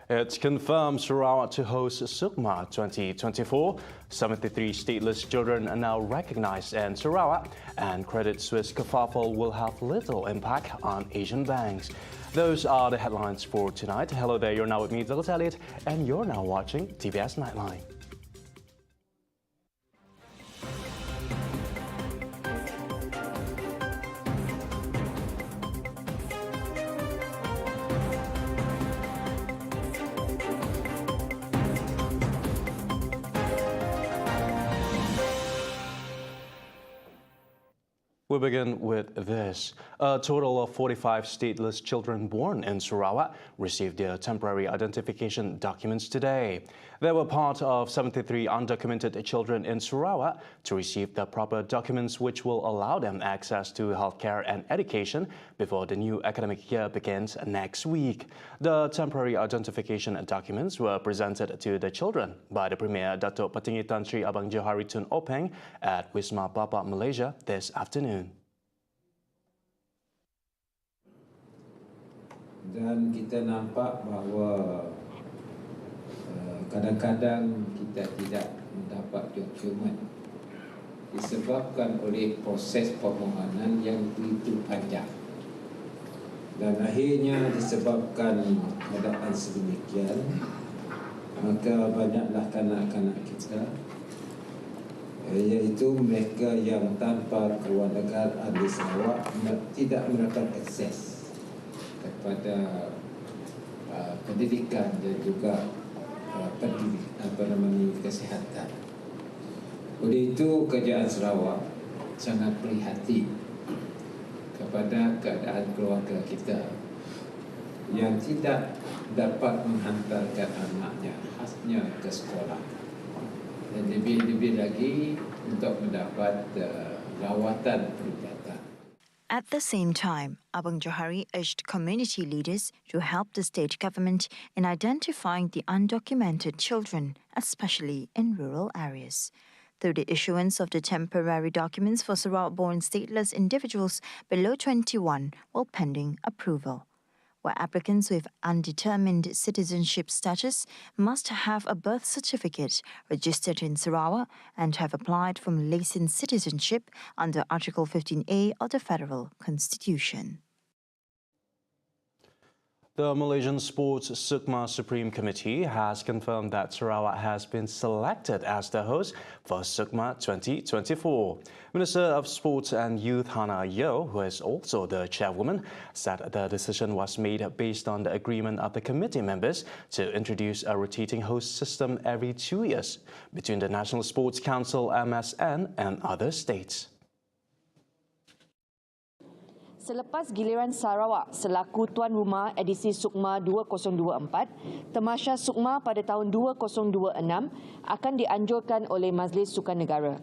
It's confirmed Sarawak to host SUKMA 2024. 73 stateless children are now recognized in Sarawak, and Credit Suisse kerfuffle will have little impact on Asian banks. Those are the headlines for tonight. Hello there, you're now with me, Douglas Elliott, and you're now watching TVS Nightline. We begin with this. A total of 45 stateless children born in Sarawak received their temporary identification documents today. They were part of 73 undocumented children in Sarawak to receive the proper documents which will allow them access to healthcare and education before the new academic year begins next week. The temporary identification documents were presented to the children by the Premier Datuk Petinggi Tan Sri Abang Johari Tun Openg at Wisma Bapa, Malaysia this afternoon. Dan kita nampak bahawa kadang-kadang kita tidak mendapat dokumen disebabkan oleh proses permohonan yang begitu panjang, dan akhirnya disebabkan keadaan sedemikian, maka banyaklah kanak-kanak kita, iaitu mereka yang tanpa kewarganegaraan di Sarawak tidak mendapat akses kepada pendidikan dan juga kesihatan. Oleh itu, kerajaan Sarawak sangat prihatin kepada keadaan keluarga kita yang tidak dapat menghantarkan anaknya khasnya ke sekolah, dan lebih-lebih lagi untuk mendapat rawatan perubatan. At the same time, Abang Johari urged community leaders to help the state government in identifying the undocumented children, especially in rural areas, through the issuance of the temporary documents for Sarawak-born stateless individuals below 21 while pending approval, where applicants with undetermined citizenship status must have a birth certificate registered in Sarawak and have applied for Malaysian citizenship under Article 15A of the Federal Constitution. The Malaysian Sports SUKMA Supreme Committee has confirmed that Sarawak has been selected as the host for SUKMA 2024. Minister of Sports and Youth Hannah Yeoh, who is also the chairwoman, said the decision was made based on the agreement of the committee members to introduce a rotating host system every 2 years between the National Sports Council (MSN) and other states. Selepas giliran Sarawak selaku tuan rumah edisi SUKMA 2024, Tamasya SUKMA pada tahun 2026 akan dianjurkan oleh Majlis Sukan Negara.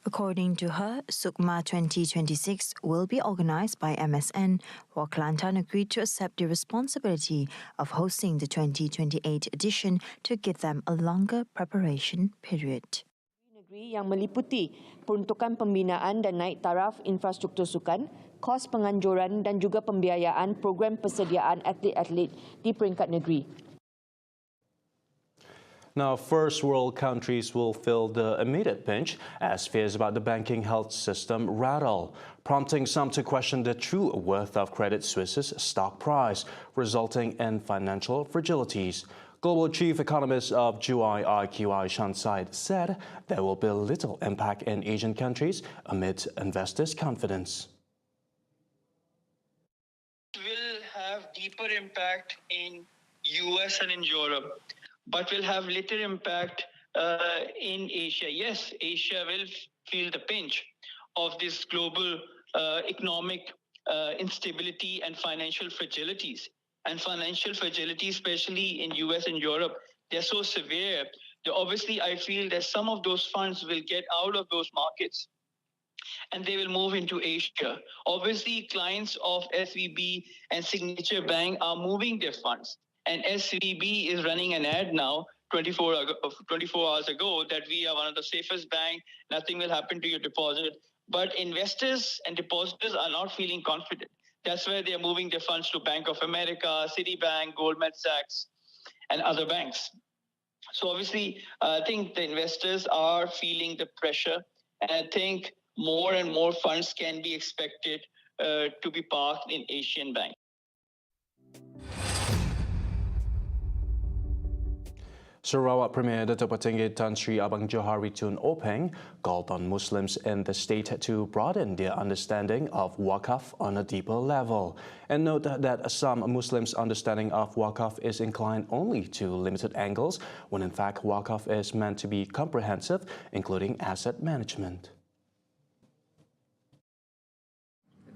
According to her, SUKMA 2026 will be organised by MSN, while Kelantan agreed to accept the responsibility of hosting the 2028 edition to give them a longer preparation period. Negeri yang meliputi peruntukan pembinaan dan naik taraf infrastruktur sukan, kos penganjuran dan juga pembiayaan program persediaan atlet-atlet di peringkat negeri. Now, first world countries will feel the immediate pinch as fears about the banking health system rattle, prompting some to question the true worth of Credit Suisse's stock price, resulting in financial fragilities. Global Chief Economist of GUI Shan Said said there will be little impact in Asian countries amid investors' confidence. It will have deeper impact in US and in Europe, but will have little impact in Asia. Yes, Asia will feel the pinch of this global economic instability and financial fragilities. And financial fragility, especially in US and Europe, they're so severe. Obviously, I feel that some of those funds will get out of those markets and they will move into Asia. Obviously, clients of SVB and Signature Bank are moving their funds. And SVB is running an ad now, 24 hours ago, that we are one of the safest banks, nothing will happen to your deposit. But investors and depositors are not feeling confident. That's where they're moving their funds to Bank of America, Citibank, Goldman Sachs. and other banks. So obviously, I think the investors are feeling the pressure, and I think more and more funds can be expected to be parked in Asian banks. Sarawak Premier Datuk Petinggi Tan Sri Abang Johari Tun Openg called on Muslims in the state to broaden their understanding of Wakaf on a deeper level, and note that some Muslims' understanding of Wakaf is inclined only to limited angles, when in fact Wakaf is meant to be comprehensive, including asset management.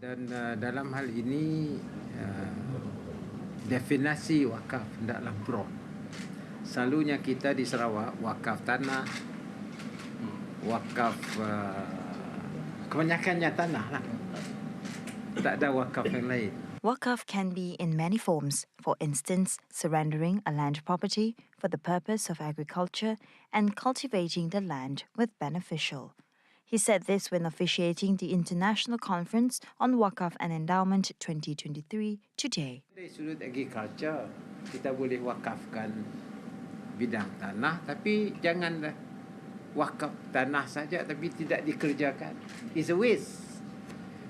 Dan dalam hal ini definisi wakaf hendaklah broad. Selalunya kita di Sarawak wakaf tanah, wakaf kebanyakannya tanah lah. Tak ada wakaf yang lain. Wakaf can be in many forms, for instance, surrendering a land property for the purpose of agriculture and cultivating the land with beneficial. He said this when officiating the International Conference on Wakaf and Endowment 2023 today. Dari sudut agriculture, kita boleh wakafkan bidang tanah, tapi janganlah wakaf tanah saja tapi tidak dikerjakan. It's a waste.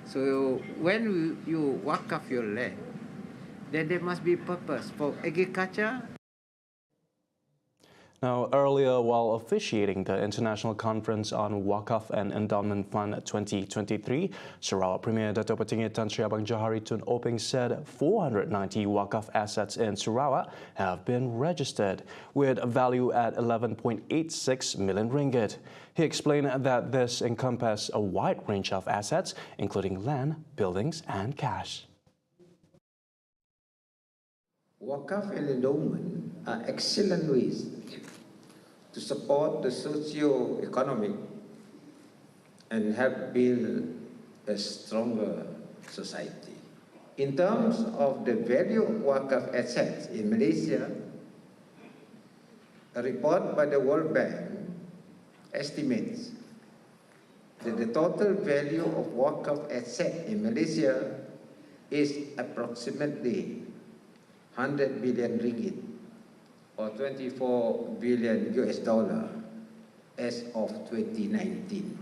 So when you wakaf your land, then there must be purpose for agriculture. Now, earlier, while officiating the International Conference on Wakaf and Endowment Fund 2023, Sarawak Premier Datuk Petinggi Tan Sri Abang Johari Tun Openg said 490 Wakaf assets in Sarawak have been registered, with a value at 11.86 million ringgit. He explained that this encompasses a wide range of assets, including land, buildings, and cash. Wakaf and endowment are excellent ways to support the socio-economic and help build a stronger society. In terms of the value of Wakaf assets in Malaysia, a report by the World Bank estimates that the total value of Wakaf assets in Malaysia is approximately 100 billion ringgit, or 24 billion US dollar as of 2019.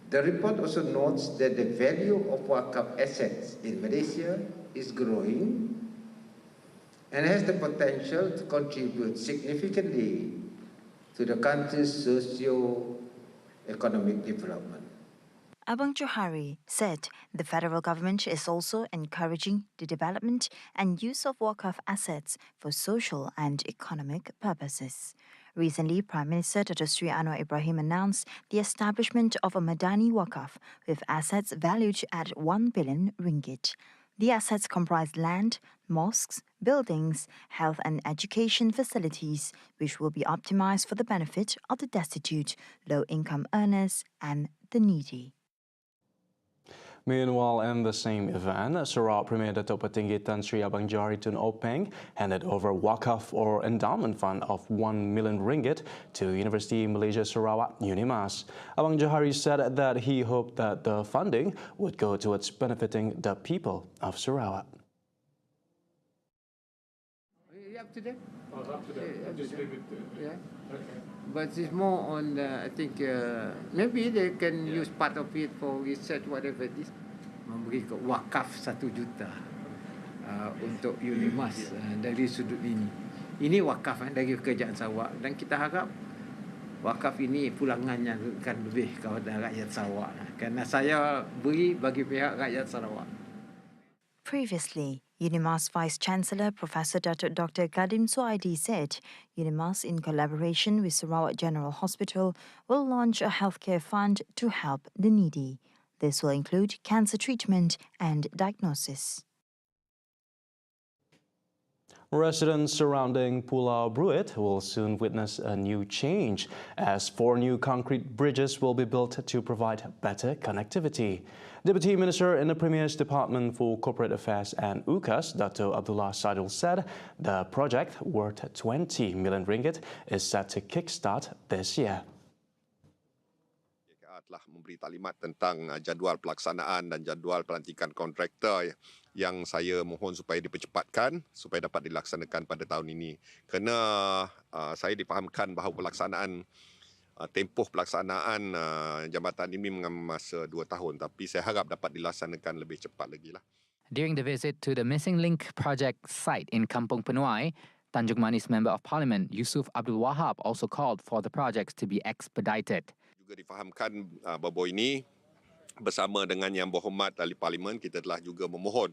The report also notes that the value of Wakaf assets in Malaysia is growing and has the potential to contribute significantly to the country's socio-economic development. Abang Johari said the federal government is also encouraging the development and use of Wakaf assets for social and economic purposes. Recently, Prime Minister Dato Sri Anwar Ibrahim announced the establishment of a Madani Wakaf with assets valued at 1 billion ringgit. The assets comprise land, mosques, buildings, health and education facilities, which will be optimized for the benefit of the destitute, low-income earners and the needy. Meanwhile, in the same event, Sarawak Premier Datuk Petinggi Tan Sri Abang Johari Tun Openg handed over Wakaf or Endowment Fund of 1 million ringgit to University Malaysia Sarawak UNIMAS. Abang Johari said that he hoped that the funding would go towards benefiting the people of Sarawak. Up to them. Oh, up to them. Just leave it. Yeah. Okay. But it's more on, I think, maybe they can use part of it for research, whatever it is. Memberi wakaf 1 juta untuk UNIMAS dari sudut ini. Ini wakaf dari kerajaan Sarawak, dan kita harap wakaf ini pulangannya akan lebih kepada rakyat Sarawak. Kerana saya beri bagi pihak rakyat Sarawak. Previously, UNIMAS Vice-Chancellor Professor Dr. Gadim Suaidi said UNIMAS, in collaboration with Sarawak General Hospital, will launch a healthcare fund to help the needy. This will include cancer treatment and diagnosis. Residents surrounding Pulau Bruit will soon witness a new change, as 4 new concrete bridges will be built to provide better connectivity. Deputy Minister in the Premier's Department for Corporate Affairs and UKAS, Dato Abdullah Saidul, said the project, worth 20 million ringgit, is set to kickstart this year. Telah memberi taklimat tentang jadual pelaksanaan dan jadual pelantikan kontraktor yang saya mohon supaya dipercepatkan supaya dapat dilaksanakan pada tahun ini. Kerana saya difahamkan bahawa pelaksanaan tempoh pelaksanaan jambatan ini mengambil masa 2 tahun, tapi saya harap dapat dilaksanakan lebih cepat lagi lah. During the visit to the Missing Link project site in Kampung Penuai, Tanjung Manis Member of Parliament Yusuf Abdul Wahab also called for the projects to be expedited. Juga difahamkan bahawa ini bersama dengan Yang Berhormat Ahli Parlimen, kita telah juga memohon,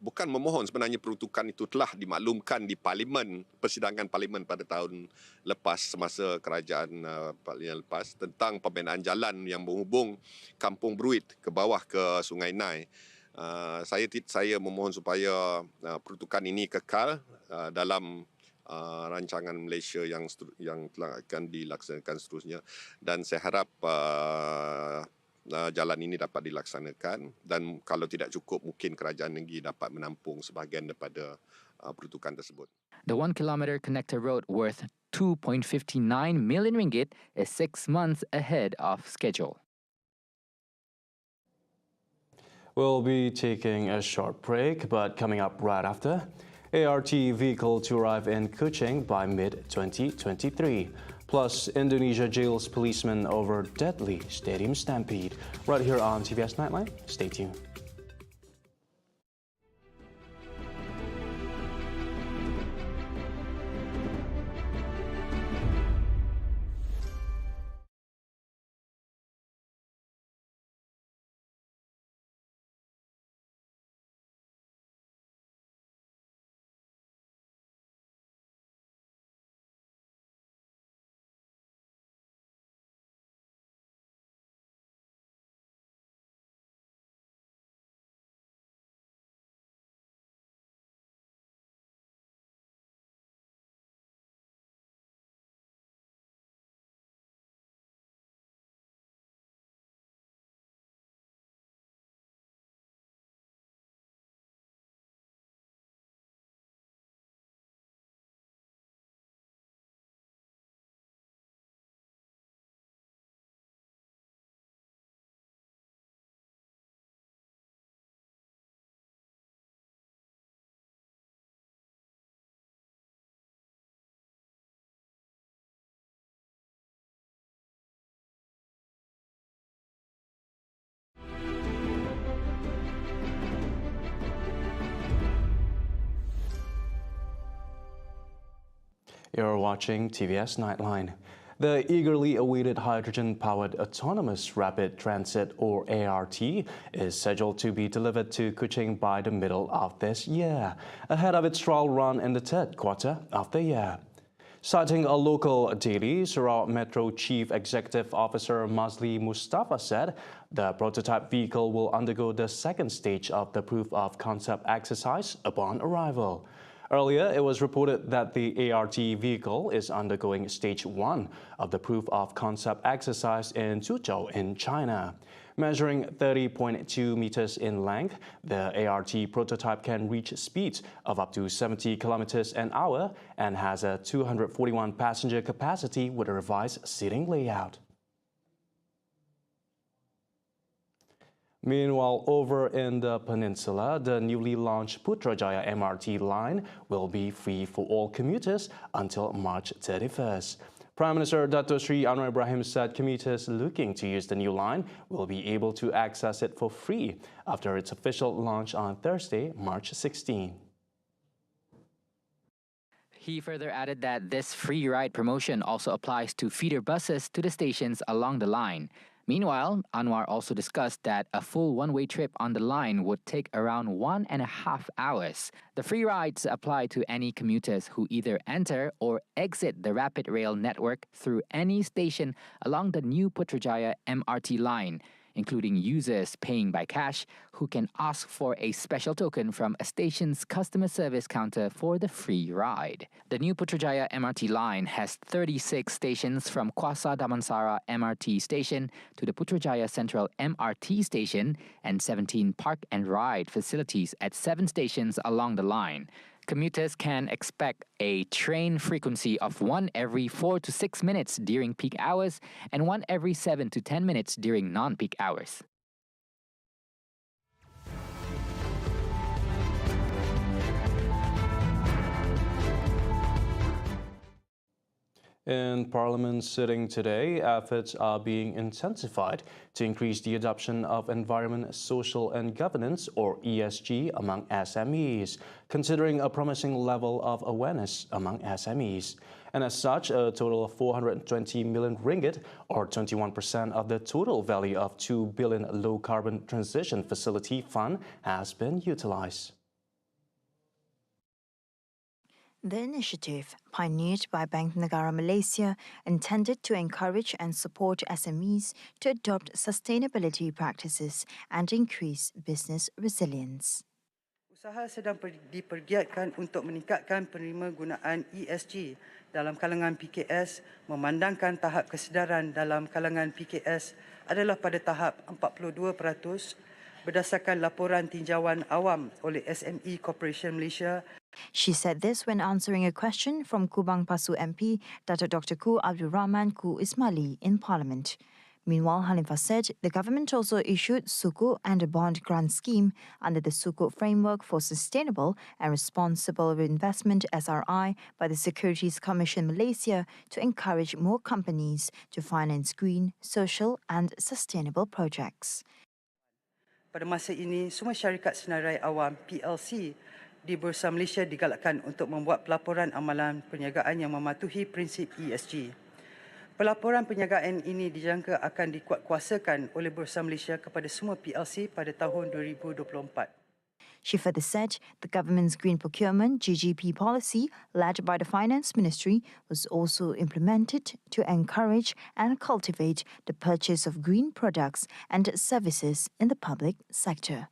bukan memohon, sebenarnya peruntukan itu telah dimaklumkan di Parlimen, persidangan Parlimen pada tahun lepas, semasa kerajaan yang lepas, tentang pembinaan jalan yang menghubung Kampung Beruit ke bawah ke Sungai Nai. Saya memohon supaya peruntukan ini kekal dalam rancangan Malaysia yang telah akan dilaksanakan seterusnya, dan saya harap jalan ini dapat dilaksanakan, dan kalau tidak cukup mungkin kerajaan negeri dapat menampung sebahagian daripada peruntukan tersebut. The 1 kilometer connector road worth 2.59 million ringgit is 6 months ahead of schedule. We'll be taking a short break, but coming up right after, ART vehicle to arrive in Kuching by mid-2023. Plus, Indonesia jails policemen over deadly stadium stampede. Right here on TVS Nightline. Stay tuned. You're watching TVS Nightline. The eagerly awaited hydrogen-powered autonomous rapid transit, or ART, is scheduled to be delivered to Kuching by the middle of this year, ahead of its trial run in the third quarter of the year. Citing a local daily, Sarawak Metro Chief Executive Officer Mazli Mustafa said the prototype vehicle will undergo the second stage of the proof of concept exercise upon arrival. Earlier, it was reported that the ART vehicle is undergoing stage 1 of the proof of concept exercise in Suzhou in China. Measuring 30.2 meters in length, the ART prototype can reach speeds of up to 70 kilometers an hour and has a 241 passenger capacity with a revised seating layout. Meanwhile, over in the peninsula, the newly launched Putrajaya MRT line will be free for all commuters until March 31st. Prime Minister Dato Sri Anwar Ibrahim said commuters looking to use the new line will be able to access it for free after its official launch on Thursday, March 16. He further added that this free ride promotion also applies to feeder buses to the stations along the line. Meanwhile, Anwar also discussed that a full one-way trip on the line would take around 1.5 hours. The free rides apply to any commuters who either enter or exit the rapid rail network through any station along the new Putrajaya MRT line, including users paying by cash who can ask for a special token from a station's customer service counter for the free ride. The new Putrajaya MRT line has 36 stations from Kuasa Damansara MRT station to the Putrajaya Central MRT station and 17 park and ride facilities at 7 stations along the line. Commuters can expect a train frequency of 1 every 4 to 6 minutes during peak hours and 1 every 7 to 10 minutes during non-peak hours. In Parliament sitting today, efforts are being intensified to increase the adoption of environment, social and governance, or ESG, among SMEs, considering a promising level of awareness among SMEs. And as such, a total of 420 million ringgit, or 21% of the total value of 2 billion low-carbon transition facility fund, has been utilized. The initiative, pioneered by Bank Negara Malaysia, intended to encourage and support SMEs to adopt sustainability practices and increase business resilience. Usaha sedang dipergiatkan untuk meningkatkan penerima gunaan ESG dalam kalangan PKS, memandangkan tahap kesedaran dalam kalangan PKS adalah pada tahap 42% berdasarkan laporan tinjauan awam oleh SME Corporation Malaysia. She said this when answering a question from Kubang Pasu MP, Datuk Dr. Ku Abdul Rahman Ku Ismaili in Parliament. Meanwhile, Hanifah said the government also issued Sukuk and a bond grant scheme under the Sukuk Framework for Sustainable and Responsible Investment (SRI) by the Securities Commission Malaysia to encourage more companies to finance green, social and sustainable projects. Pada masa ini, semua syarikat senarai awam PLC di Bursa Malaysia digalakkan untuk membuat pelaporan amalan perniagaan yang mematuhi prinsip ESG. Pelaporan perniagaan ini dijangka akan dikuatkuasakan oleh Bursa Malaysia kepada semua PLC pada tahun 2024. She further said the government's green procurement (GGP) policy, led by the Finance Ministry, was also implemented to encourage and cultivate the purchase of green products and services in the public sector.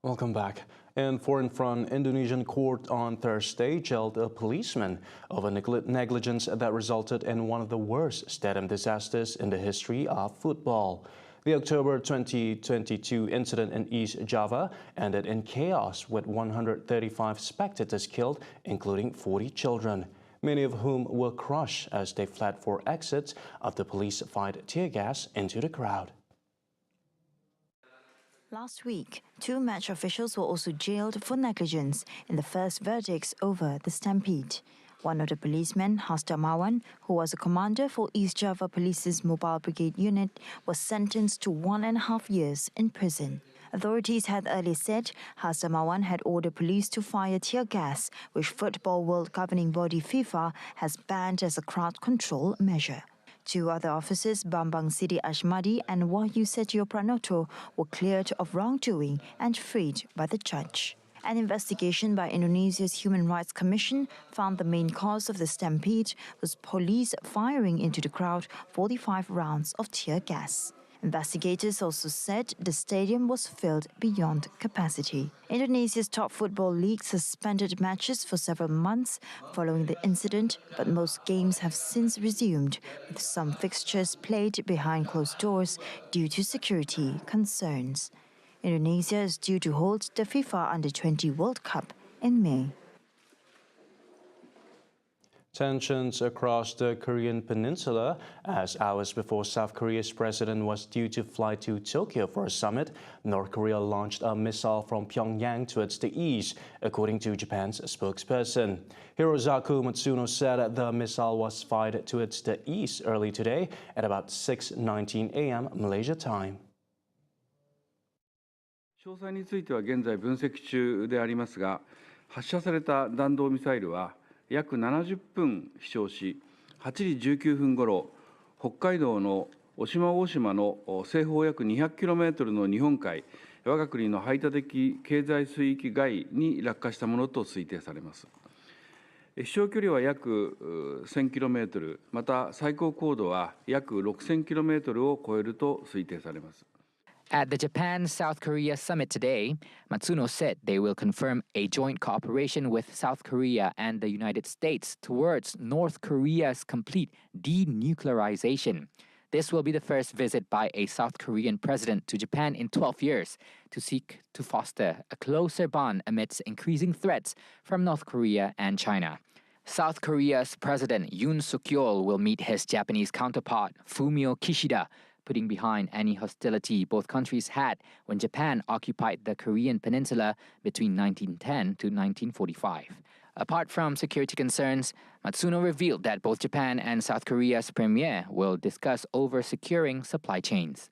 Welcome back. In foreign front, Indonesian court on Thursday jailed a policeman over negligence that resulted in one of the worst stadium disasters in the history of football. The October 2022 incident in East Java ended in chaos with 135 spectators killed, including 40 children, many of whom were crushed as they fled for exits after police fired tear gas into the crowd. Last week, 2 match officials were also jailed for negligence in the first verdicts over the stampede. One of the policemen, Hasta Mawan, who was a commander for East Java Police's Mobile Brigade Unit, was sentenced to 1.5 years in prison. Authorities had earlier said Hasta Mawan had ordered police to fire tear gas, which Football World Governing Body FIFA has banned as a crowd control measure. Two other officers, Bambang Sidi Ashmadi and Wahyu Setio Pranoto, were cleared of wrongdoing and freed by the judge. An investigation by Indonesia's Human Rights Commission found the main cause of the stampede was police firing into the crowd 45 rounds of tear gas. Investigators also said the stadium was filled beyond capacity. Indonesia's top football league suspended matches for several months following the incident, but most games have since resumed, with some fixtures played behind closed doors due to security concerns. Indonesia is due to hold the FIFA Under-20 World Cup in May. Tensions across the Korean peninsula as hours before South Korea's president was due to fly to Tokyo for a summit. North Korea launched a missile from Pyongyang towards the east, according to Japan's spokesperson. Hirozaku Matsuno said the missile was fired towards the east early today at about 6:19 a.m. Malaysia time. 詳細については現在分析中でありますが、発射された弾道ミサイルは約70分飛翔し、8時19分ごろ、北海道の渡島大島の西方約200キロメートルの日本海、我が国の排他的経済水域外に落下したものと推定されます。飛翔距離は約1000キロメートル、また最高高度は約6000キロメートルを超えると推定されます。 At the Japan-South Korea summit today, Matsuno said they will confirm a joint cooperation with South Korea and the United States towards North Korea's complete denuclearization. This will be the first visit by a South Korean president to Japan in 12 years to seek to foster a closer bond amidst increasing threats from North Korea and China. South Korea's President Yoon Suk-yeol will meet his Japanese counterpart Fumio Kishida, putting behind any hostility both countries had when Japan occupied the Korean peninsula between 1910 to 1945. Apart from security concerns, Matsuno revealed that both Japan and South Korea's premier will discuss over securing supply chains.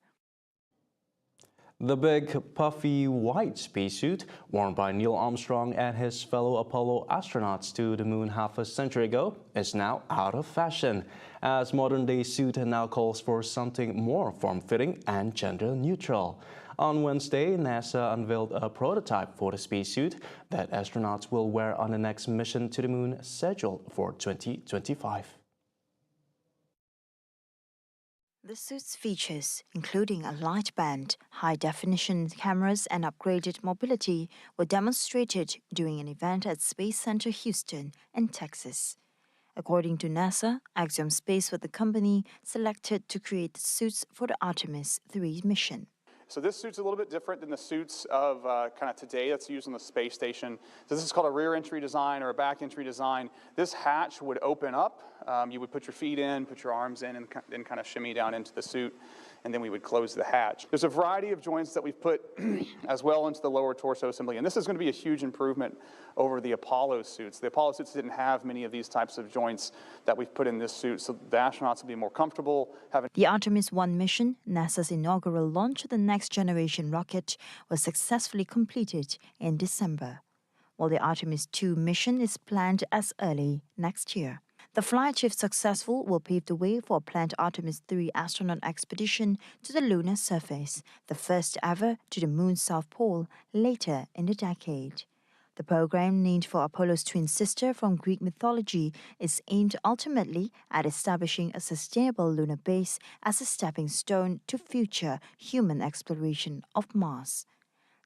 The big, puffy, white spacesuit worn by Neil Armstrong and his fellow Apollo astronauts to the moon half a century ago is now out of fashion, as modern-day suit now calls for something more form-fitting and gender-neutral. On Wednesday, NASA unveiled a prototype for the spacesuit that astronauts will wear on the next mission to the moon scheduled for 2025. The suit's features, including a light band, high-definition cameras and upgraded mobility, were demonstrated during an event at Space Center Houston in Texas. According to NASA, Axiom Space was the company selected to create the suits for the Artemis 3 mission. So this suit's a little bit different than the suits of kind of today that's used on the space station. So this is called a rear entry design or a back entry design. This hatch would open up. You would put your feet in, put your arms in, and then kind of shimmy down into the suit, and then we would close the hatch. There's a variety of joints that we've put as well into the lower torso assembly, and this is going to be a huge improvement over the Apollo suits. The Apollo suits didn't have many of these types of joints that we've put in this suit, so the astronauts will be more comfortable having. The Artemis 1 mission, NASA's inaugural launch of the next-generation rocket, was successfully completed in December, while the Artemis 2 mission is planned as early next year. The flight, if successful, will pave the way for a planned Artemis 3 astronaut expedition to the lunar surface, the first ever to the moon's south pole, later in the decade. The program, named for Apollo's twin sister from Greek mythology, is aimed ultimately at establishing a sustainable lunar base as a stepping stone to future human exploration of Mars.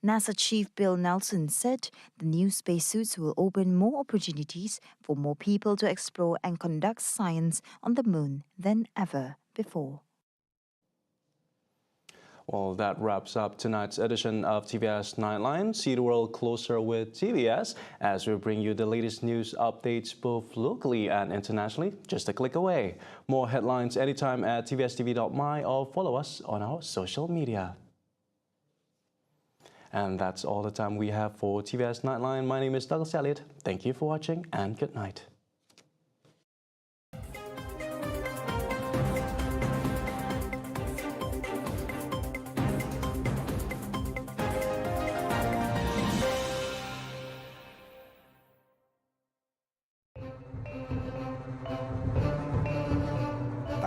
NASA Chief Bill Nelson said the new spacesuits will open more opportunities for more people to explore and conduct science on the moon than ever before. Well, that wraps up tonight's edition of TVS Nightline. See the world closer with TVS as we bring you the latest news updates both locally and internationally, just a click away. More headlines anytime at tvstv.my or follow us on our social media. And that's all the time we have for TVS Nightline. My name is Douglas Elliott. Thank you for watching and good night.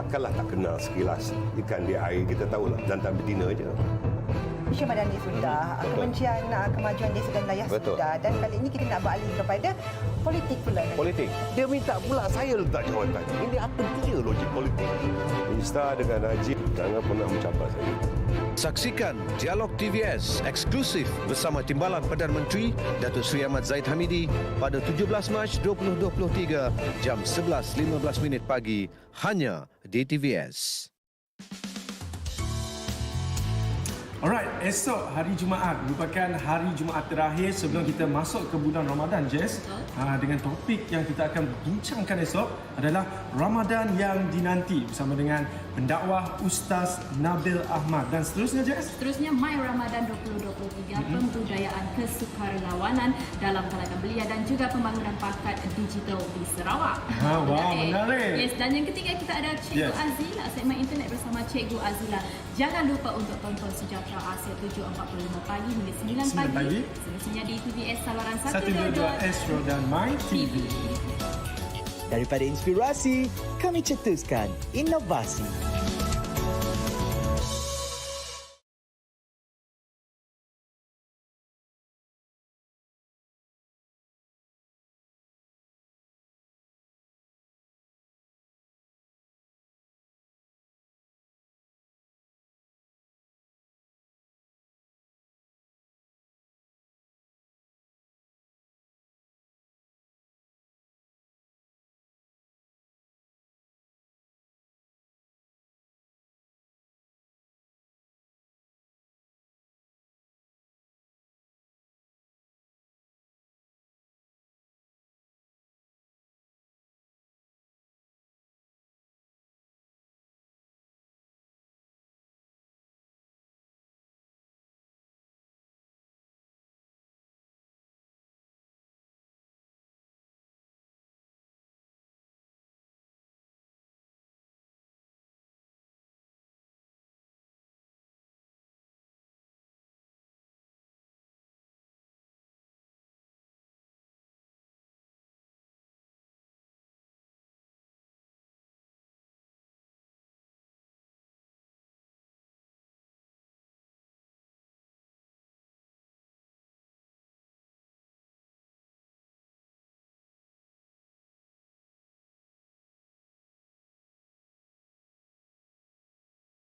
Takkanlah tak kenal sekilas ikan di air, kita tahulah jantan betina je. Isu Madani sudah, Kementerian Kemajuan Desa dan Wilayah sudah, dan kali ini kita nak beralih kepada politik pula. Politik. Dia minta pula saya letak jawatan. Ini apa dia logik politik? Minister dengan Najib jangan pernah mencapai saya. Saksikan Dialog TVS eksklusif bersama Timbalan Perdana Menteri Datuk Seri Ahmad Zahid Hamidi pada 17 Mac 2023 jam 11.15 pagi hanya di TVS. Alright, esok hari Jumaat merupakan hari Jumaat terakhir sebelum kita masuk ke bulan Ramadan, Jess. Dengan topik yang kita akan bincangkan esok adalah Ramadan yang dinanti bersama dengan pendakwah Ustaz Nabil Ahmad. Dan seterusnya, Jess? Seterusnya, My Ramadan 2023, pembudayaan kesukarelawanan dalam kalangan belia dan juga pembangunan bakat digital di Sarawak. Wah, menarik. Yes, dan yang ketiga kita ada Cikgu Azila, segmen internet bersama Cikgu Azila. Jangan lupa untuk tonton Sejahtera Asia 7.45 pagi hingga 9 pagi. Semestinya di TVS Saluran 122 Astro dan My TV. Daripada inspirasi, kami cetuskan inovasi.